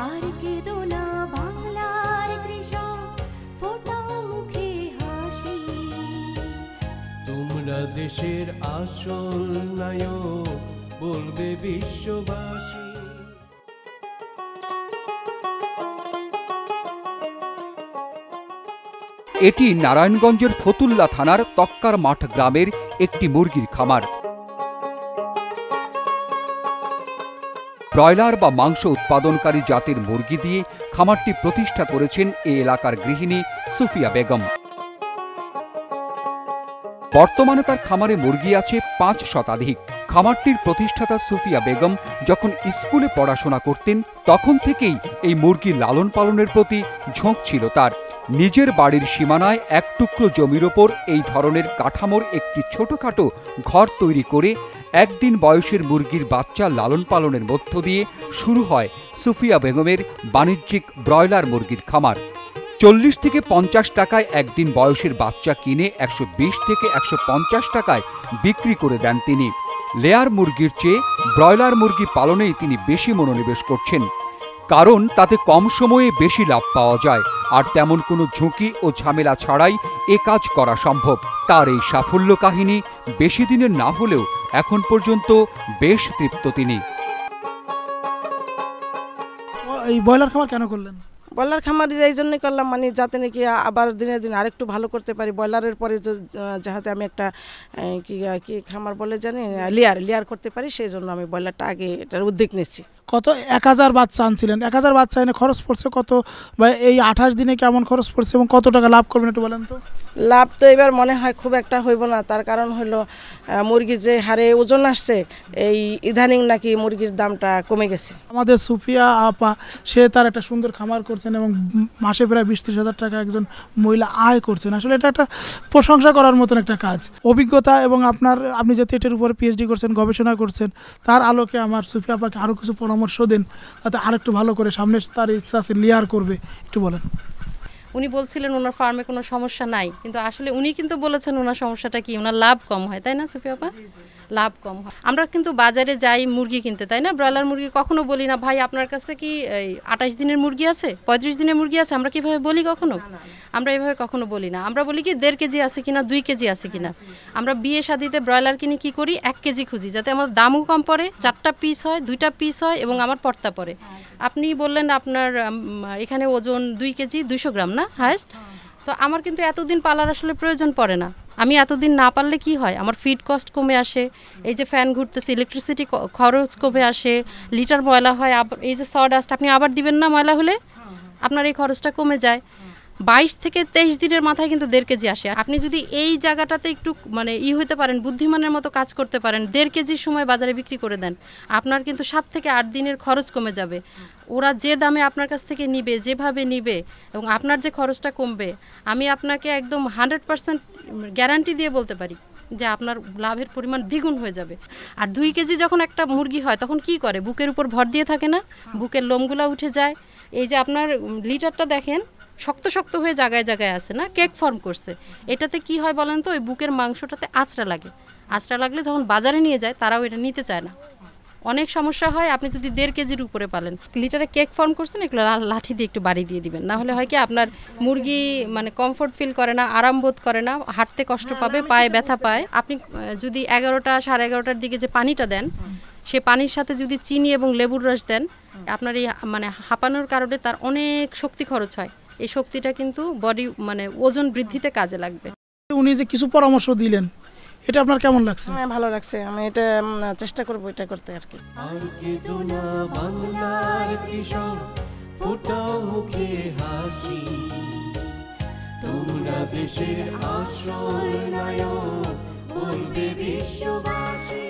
আর কেঁদো না বাংলার কৃষক, ফোটাও মুখে হাসি। তোমরা দেশের আসল নায়ক, বলবে বিশ্ববাসী। এটি নারায়ণগঞ্জের ফতুল্লা থানার তক্কার মাঠ গ্রামের একটি মুরগির খামার। ব্রয়লার বা মাংস উৎপাদনকারী জাতের মুরগি দিয়ে খামারটি প্রতিষ্ঠা করেছেন এই এলাকার গৃহিণী সুফিয়া বেগম। বর্তমানে তার খামারে মুরগি আছে 5 শতাধিক। খামারটির প্রতিষ্ঠাতা সুফিয়া বেগম যখন স্কুলে পড়াশোনা করতেন তখন থেকেই এই মুরগি লালন পালনের প্রতি ঝোঁক ছিল তার। নিজের বাড়ির সীমানায় এক টুকরো জমির ওপর এই ধরনের কাঠামোর একটি ছোটখাটো ঘর তৈরি করে একদিন বয়সের মুরগির বাচ্চা লালন পালনের মধ্য দিয়ে শুরু হয় সুফিয়া বেগমের বাণিজ্যিক ব্রয়লার মুরগির খামার। 40 থেকে 50 টাকায় একদিন বয়সের বাচ্চা কিনে 120 থেকে 150 টাকায় বিক্রি করে দেন তিনি। লেয়ার মুরগির চেয়ে ব্রয়লার মুরগি পালনেই তিনি বেশি মনোনিবেশ করছেন, কারণ তাতে কম সময়ে বেশি লাভ পাওয়া যায় আর তেমন কোনো ঝুঁকি ও ঝামেলা ছাড়াই এ কাজ করা সম্ভব। তার এই সাফল্য কাহিনী বেশি দিনের না হলেও এখন পর্যন্ত বেশ তৃপ্ত তিনি। এই ব্রয়লার খামার কেন করলেন? ব্রয়লার খামার এই জন্যই করলাম, মানে যাতে নাকি আবার দিনের দিন আরেকটু ভালো করতে পারি। ব্রয়লারের পরে যাতে আমি একটা কি খামার বলে জানি, লেয়ার করতে পারি, সেই জন্য আমি ব্রয়লারটা আগে এটার উদ্যোগ নিচ্ছি। কত 1000 বাচ্চা আনছিলেন, 1000 বাচ্চা এনে খরচ পড়ছে কত, বা এই 28 দিনে কেমন খরচ পড়ছে এবং কত টাকা লাভ করবেন একটু বলেন তো? লাভ তো এবার মনে হয় খুব একটা হইব না, তার কারণ হলো মুরগির যে হারে ওজন আসছে, এই ইদানিং নাকি মুরগির দামটা কমে গেছে। আমাদের সুফিয়া আপা, সে তার একটা সুন্দর খামার করছেন এবং মাসে প্রায় 20-30 হাজার টাকা একজন মহিলা আয় করছেন। আসলে এটা একটা প্রশংসা করার মতন একটা কাজ। অভিজ্ঞতা এবং আপনি যাতে এটার উপরে পিএইচডি করছেন, গবেষণা করছেন, তার আলোকে আমার সুফিয়া আপাকে আরও কিছু পরামর্শ দেন যাতে আরেকটু ভালো করে সামনে তার ইচ্ছা আছে লেয়ার করবে, একটু বলেন। উনি বলছিলেন ওনার ফার্মে কোনো সমস্যা নাই, কিন্তু আসলে উনি কিন্তু বলেছেন ওনার সমস্যাটা কি, ওনার লাভ কম হয়, তাই না সুফিয়া আপা? লাভ কম হয়। আমরা কিন্তু বাজারে যাই মুরগি কিনতে, তাই না? ব্রয়লার মুরগি কখনো বলি না ভাই আপনার কাছে কি 28 দিনের মুরগি আছে, 35 দিনের মুরগি আছে, আমরা কিভাবে বলি কখনো? আমরা এভাবে কখনো বলি না। আমরা বলি কি 1.5 কেজি আছে কিনা, 2 কেজি আছে কিনা। আমরা বিয়ে শাদিতে ব্রয়লার কিনে কি করি, 1 কেজি খুঁজি, যাতে আমাদের দামও কম পড়ে, 4টা পিস হয়, 2টা পিস হয় এবং আমার পর্তা পড়ে। আপনি বললেন আপনার এখানে ওজন 2 কেজি 200 গ্রাম না হায়েস্ট, তো আমার কিন্তু এতদিন পালার আসলে প্রয়োজন পড়ে না। আমি এতদিন না পারলে কি হয়, আমার ফিড কস্ট কমে আসে, এই যে ফ্যান ঘুরতেছে, ইলেকট্রিসিটি খরচ কমে আসে, লিটার ময়লা হয়, এই যে সডাস্ট আপনি আবার দিবেন না ময়লা হলে, আপনার এই খরচটা কমে যায়। 22 থেকে 23 দিনের মাথায় কিন্তু 1.5 কেজি আসে। আপনি যদি এই জায়গাটাতে একটু মানে হইতে পারেন, বুদ্ধিমানের মতো কাজ করতে পারেন, 1.5 কেজির সময় বাজারে বিক্রি করে দেন, আপনার কিন্তু 7 থেকে 8 দিনের খরচ কমে যাবে। ওরা যে দামে আপনার কাছ থেকে নিবে, যেভাবে নিবে, এবং আপনার যে খরচটা কমবে, আমি আপনাকে একদম 100% গ্যারান্টি দিয়ে বলতে পারি যে আপনার লাভের পরিমাণ দ্বিগুণ হয়ে যাবে। আর 2 কেজি যখন একটা মুরগি হয় তখন কি করে, বুকের উপর ভর দিয়ে থাকে না, বুকের লোমগুলা উঠে যায়। এই যে আপনার লিটারটা দেখেন শক্ত শক্ত হয়ে জায়গায় জায়গায় আছে না, কেক ফর্ম করছে। এটাতে কি হয় বলেন তো, ওই বুকের মাংসটাতে আঁচড়া লাগে। আঁচড়া লাগলে যখন বাজারে নিয়ে যায় তারাও এটা নিতে চায় না, অনেক সমস্যা হয়। আপনি যদি 1.5 কেজির উপরে পালেন, লিটারে কেক ফর্ম করছেন, এগুলো লাঠি দিয়ে একটু বাড়ি দিয়ে দিবেন, না হলে হয় কি আপনার মুরগি মানে কমফোর্ট ফিল করে না, আরাম বোধ করে না, হাঁটতে কষ্ট পাবে, পায়ে ব্যথা পায়। আপনি যদি 11টা 11:30টার দিকে যে পানিটা দেন, সে পানির সাথে যদি চিনি এবং লেবুর রস দেন, আপনার এই মানে হাঁপানোর কারণে তার অনেক শক্তি খরচ হয়। এই শক্তিটা কিন্তু বডি মানে ওজন বৃদ্ধিতে কাজে লাগবে। উনি যে কিছু পরামর্শ দিলেন, এটা আপনার কেমন লাগছে? হ্যাঁ, ভালো লাগছে। আমি এটা চেষ্টা করব এটা করতে আর কি। আর কেঁদো না বাংলার কৃষক, ফোটাও মুখে হাসি। তোমরা দেশের আসল নায়ক, বলবে বিশ্ববাসী।